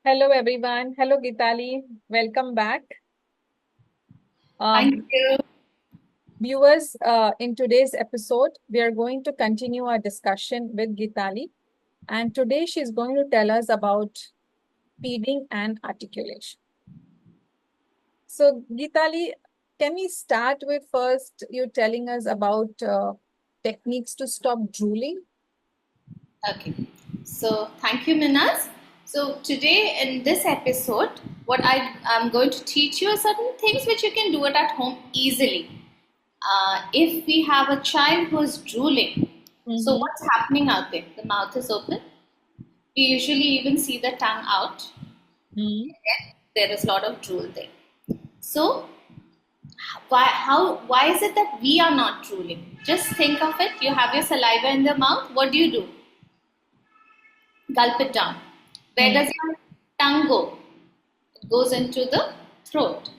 Hello, everyone. Hello, Geetali. Welcome back. Thank you. Viewers, in today's episode, we are going to continue our discussion with Geetali. And today she's going to tell us about feeding and articulation. So, Geetali, can we start with first you telling us about techniques to stop drooling? Okay. So thank you, Minas. So today in this episode, what I am going to teach you are certain things which you can do it at home easily. If we have a child who is drooling, so Mm-hmm. what's happening out there? The mouth is open. We usually even see the tongue out. Mm-hmm. And there is a lot of drool there. So why is it that we are not drooling? Just think of it. You have your saliva in the mouth. What do? Gulp it down. Where does your tongue go? It goes into the throat.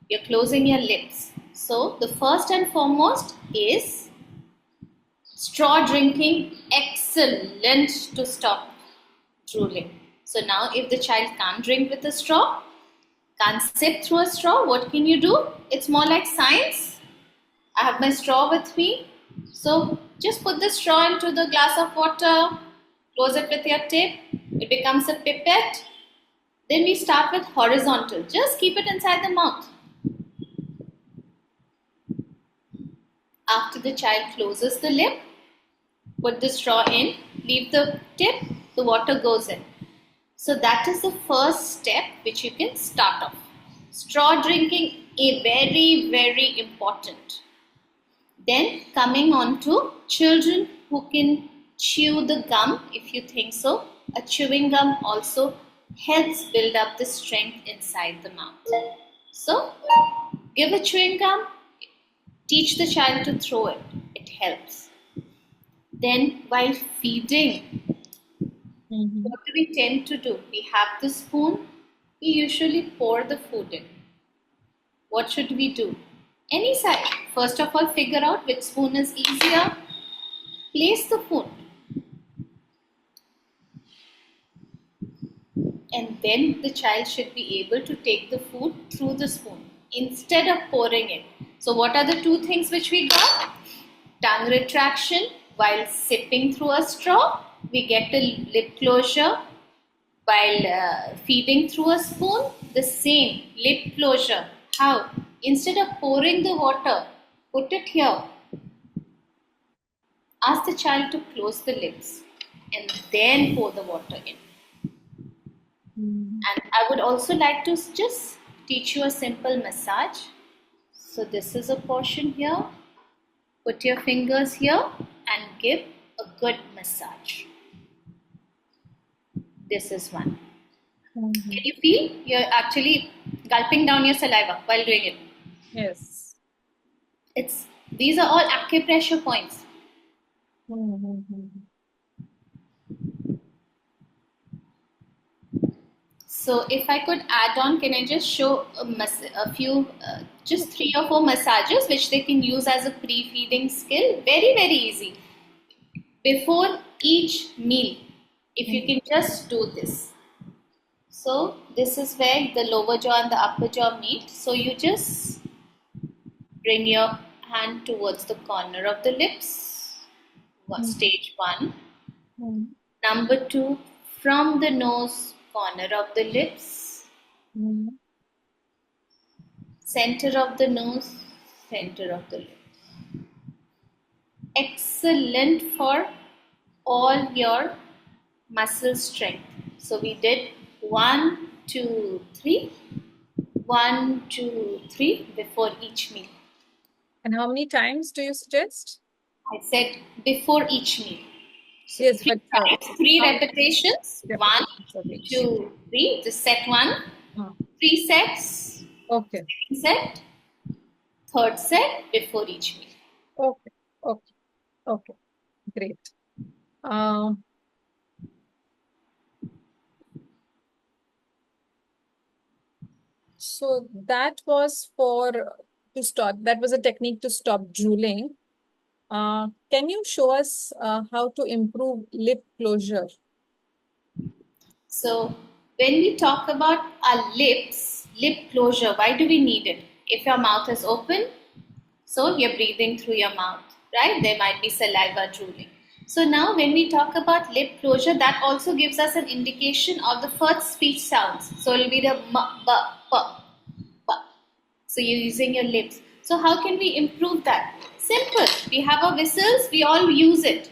You're closing your lips. So, the first and foremost is straw drinking. Excellent to stop drooling. So, now if the child can't drink with a straw, can't sip through a straw, what can you do? It's more like science. I have my straw with me. So just put the straw into the glass of water, close it with your tip, it becomes a pipette. Then we start with horizontal. Just keep it inside the mouth. After the child closes the lip, put the straw in, leave the tip, the water goes in. So that is the first step which you can start off. Straw drinking is very, very important. Then coming on to children who can chew the gum, if you think so, a chewing gum also helps build up the strength inside the mouth. So give a chewing gum, teach the child to throw it, it helps. Then while feeding, Mm-hmm. what do we tend to do? We have the spoon, we usually pour the food in. What should we do? Any side. First of all, figure out which spoon is easier. Place the spoon and then the child should be able to take the food through the spoon instead of pouring it. So, what are the two things which we got? Tongue retraction while sipping through a straw, we get a lip closure while feeding through a spoon, the same lip closure. How? Instead of pouring the water, put it here. Ask the child to close the lips and then pour the water in. Mm-hmm. And I would also like to just teach you a simple massage. So this is a portion here. Put your fingers here and give a good massage. This is one. Mm-hmm. Can you feel? You're actually gulping down your saliva while doing it. Yes. It's these are all acupressure points. Mm-hmm. So if I could add on, can I just show a few, just 3 or 4 massages which they can use as a pre-feeding skill? Very, very easy. Before each meal, if you can just do this. So this is where the lower jaw and the upper jaw meet. So you just bring your hand towards the corner of the lips. Stage one. Mm-hmm. Number two, from the nose, corner of the lips. Mm-hmm. Center of the nose, center of the lips. Excellent for all your muscle strength. So we did 1, 2, 3, 1, 2, 3 before each meal. And how many times do you suggest? I said before each meal. So Yes, three but times, three how repetitions. One, repetitions of each? two, three. The set one, Ah, 3 sets. okay, Second set, third set before each meal. okay, okay, okay, great. Um, so that was for to stop. That was a technique to stop drooling. Can you show us how to improve lip closure? So when we talk about our lips, lip closure, why do we need it? If your mouth is open, so you're breathing through your mouth, right? There might be saliva drooling. So now when we talk about lip closure, that also gives us an indication of the first speech sounds. So it'll be the m, b, p, p. So you're using your lips. So how can we improve that? Simple. We have our whistles, we all use it.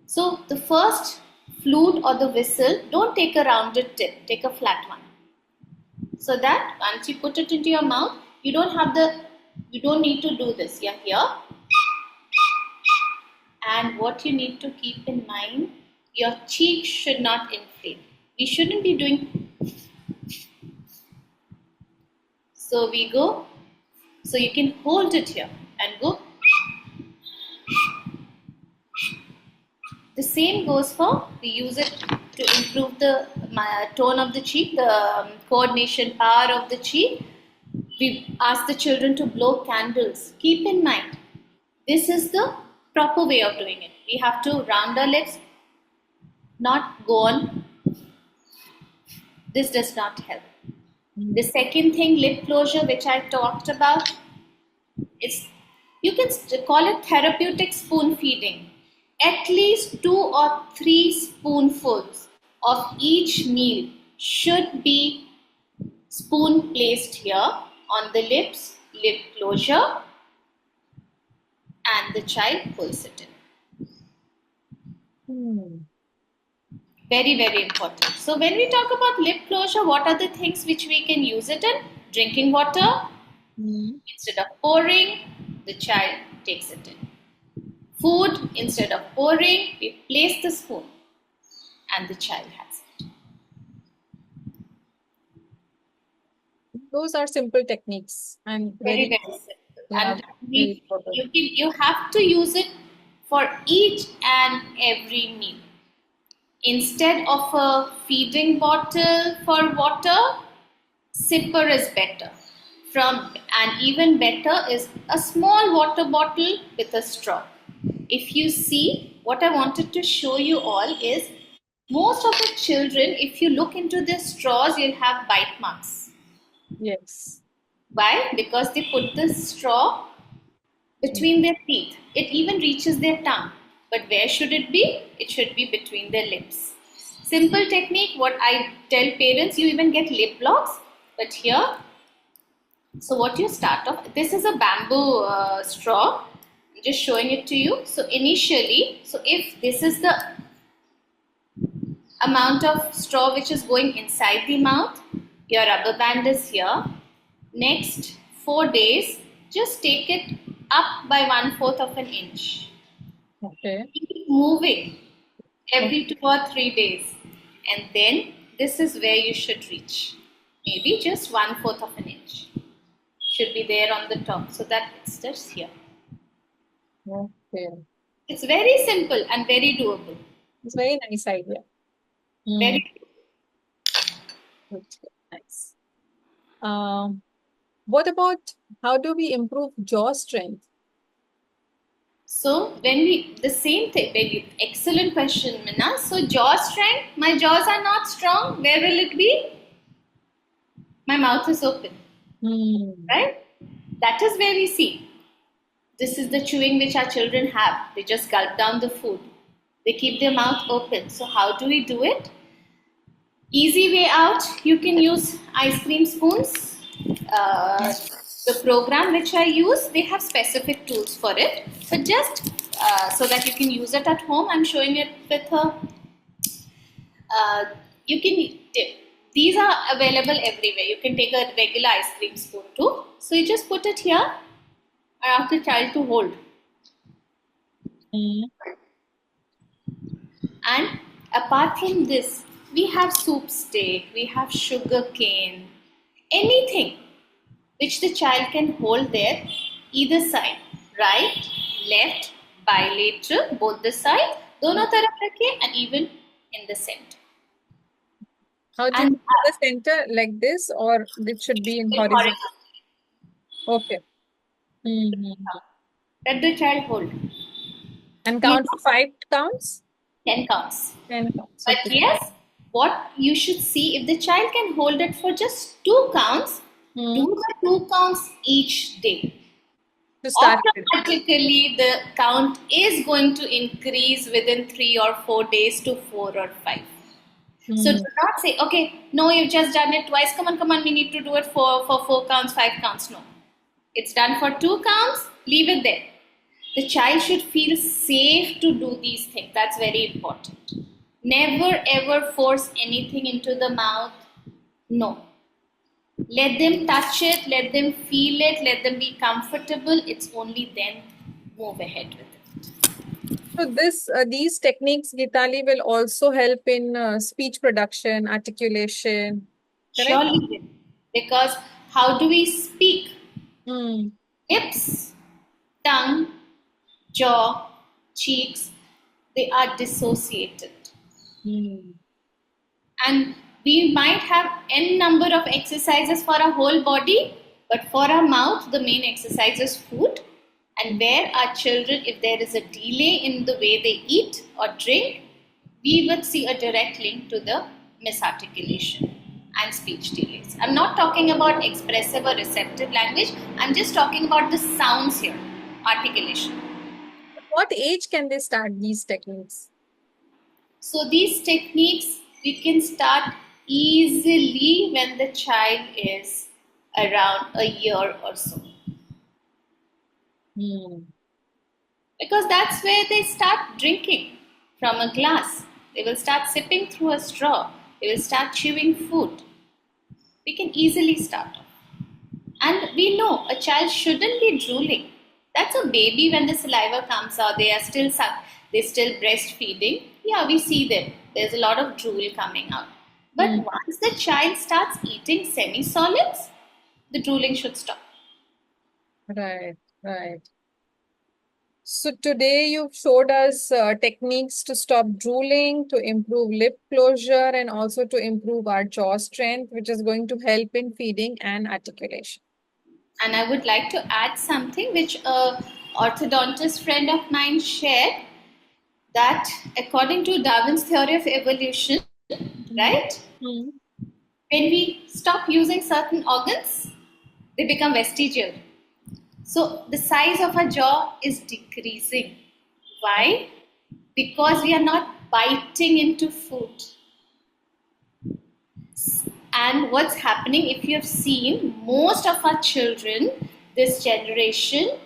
So the first flute or the whistle, don't take a rounded tip, take a flat one. So that once you put it into your mouth, you don't need to do this. You're here. And what you need to keep in mind, your cheek should not inflate. We shouldn't be doing. So we go. So you can hold it here and go. The same goes for, we use it to improve the tone of the cheek, the coordination power of the cheek. We ask the children to blow candles. Keep in mind, this is the proper way of doing it. We have to round our lips, not go on. This does not help. The second thing, lip closure, which I talked about, is you can call it therapeutic spoon feeding. At least 2 or 3 spoonfuls of each meal should be spoon placed here on the lips, lip closure, and the child pulls it in. Very, very important. So when we talk about lip closure, what are the things which we can use it in? Drinking water. Instead of pouring, the child takes it in. Food, instead of pouring, we place the spoon and the child has it. Those are simple techniques and Very, very, very simple. yeah, And very important. you have to use it for each and every meal. Instead of a feeding bottle for water, sipper is better. And even better is a small water bottle with a straw. If you see, what I wanted to show you all is most of the children, if you look into their straws, you'll have bite marks. Yes. Why? Because they put the straw between their teeth. It even reaches their tongue. But where should it be? It should be between their lips. Simple technique, what I tell parents, you even get lip locks. But here, so what you start off, this is a bamboo straw. I'm just showing it to you. So initially, so if this is the amount of straw which is going inside the mouth, your rubber band is here. Next 4 days, just take it up by 1/4 of an inch. Okay. Keep moving every 2 or 3 days, and then this is where you should reach. Maybe just 1/4 of an inch should be there on the top, so that it's just here. Okay. It's very simple and very doable. It's a very nice idea. Very Good. Nice. What about how do we improve jaw strength? So when the same thing, very excellent question, Mina. So jaw strength, my jaws are not strong. Where will it be? My mouth is open, right? That is where we see. This is the chewing which our children have. They just gulp down the food. They keep their mouth open. So how do we do it? Easy way out, you can use ice cream spoons. The program which I use, they have specific tools for it. But just so that you can use it at home, I'm showing it with a, you can, these are available everywhere. You can take a regular ice cream spoon too. So you just put it here and ask the child to hold. And apart from this, we have soup steak, we have sugar cane, anything which the child can hold there, either side, right, left, bilateral, both the sides, दोनों तरफ रखिए, and even in the center. How do you put the center like this, or it should be in horizontal? Okay. Let the child hold. And count for 5 counts? 10 counts. 10 counts. But Okay. yes, what you should see, if the child can hold it for just 2 counts, do Hmm. the 2 counts each day. To start with. Automatically, the count is going to increase within 3 or 4 days to 4 or 5. So do Hmm. not say, okay, no, you've just done it twice. Come on, we need to do it for 4 counts, 5 counts. No. It's done for 2 counts, leave it there. The child should feel safe to do these things. That's very important. Never ever force anything into the mouth. No. Let them touch it, let them feel it, let them be comfortable. It's only then move ahead with it. So these techniques, Geetali, will also help in speech production, articulation, correct? Surely will. Because how do we speak? Hmm. Lips, tongue, jaw, cheeks, they are dissociated. Hmm. And we might have n number of exercises for our whole body, but for our mouth, the main exercise is food. And where our children, if there is a delay in the way they eat or drink, we would see a direct link to the misarticulation and speech delays. I'm not talking about expressive or receptive language, I'm just talking about the sounds here, articulation. What age can they start these techniques? So these techniques we can start easily when the child is around a year or so. Hmm. Because that's where they start drinking from a glass. They will start sipping through a straw. They will start chewing food. We can easily start off. And we know a child shouldn't be drooling. That's a baby when the saliva comes out. They are still they're still breastfeeding. Yeah, we see them. There's a lot of drool coming out. But Hmm. once the child starts eating semi-solids, the drooling should stop. Right, right. So today you've showed us techniques to stop drooling, to improve lip closure, and also to improve our jaw strength, which is going to help in feeding and articulation. And I would like to add something which a orthodontist friend of mine shared, that according to Darwin's theory of evolution, Hmm. right? Hmm. When we stop using certain organs, they become vestigial. So the size of our jaw is decreasing. Why? Because we are not biting into food. And what's happening, if you have seen, most of our children, this generation,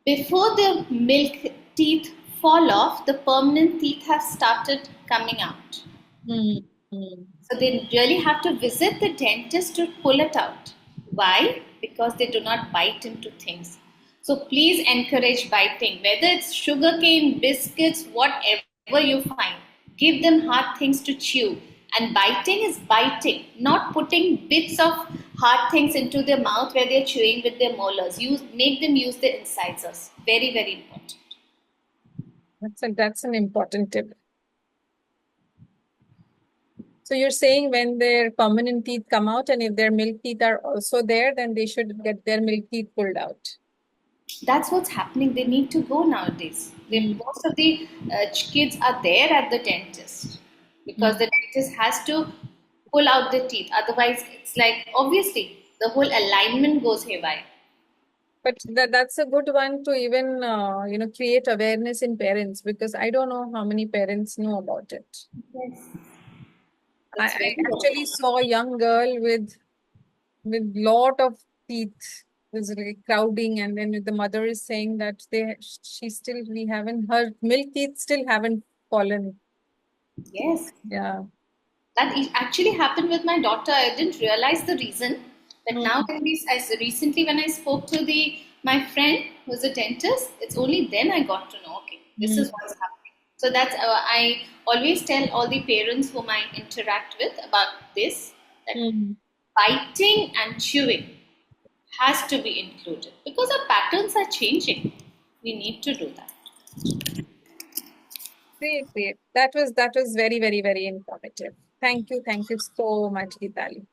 before the milk teeth fall off, the permanent teeth have started coming out. Hmm. Hmm. So they really have to visit the dentist to pull it out. Why? Because they do not bite into things. So please encourage biting, whether it's sugarcane, biscuits, whatever you find. Give them hard things to chew. And biting is biting, not putting bits of hard things into their mouth where they're chewing with their molars. Make them use the incisors. Very, very important. That's an important tip. So you're saying when their permanent teeth come out and if their milk teeth are also there, then they should get their milk teeth pulled out. That's what's happening. They need to go nowadays. Mm. Most of the kids are there at the dentist because Mm. the dentist has to pull out the teeth. Otherwise, it's like obviously the whole alignment goes haywire. But that's a good one to even create awareness in parents because I don't know how many parents know about it. Yes, I, that's I very well. actually saw a young girl with lot of teeth was like crowding, and then the mother is saying that she still we haven't her milk teeth still haven't fallen. Yes, Yeah. that actually happened with my daughter. I didn't realize the reason, but now Mm. recently when I spoke to the my friend who's a dentist, it's only then I got to know. Okay, this is Mm. what's happening. So that's I always tell all the parents whom I interact with about this, that Mm. biting and chewing has to be included because our patterns are changing. We need to do that. Great, great. That was very, very, very informative. Thank you so much, Geetali.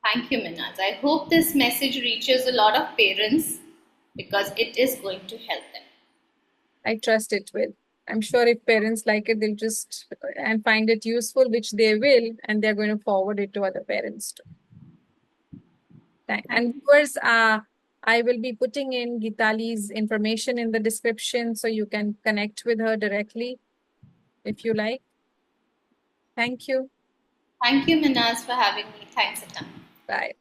Thank you, Minaz. I hope this message reaches a lot of parents because it is going to help them. I trust it will. I'm sure if parents like it, they'll just and find it useful, which they will, and they're going to forward it to other parents too. Thank And viewers, I will be putting in Geetali's information in the description so you can connect with her directly if you like. Thank you. Thank you, Minaz, for having me. Thanks, Atam. Bye.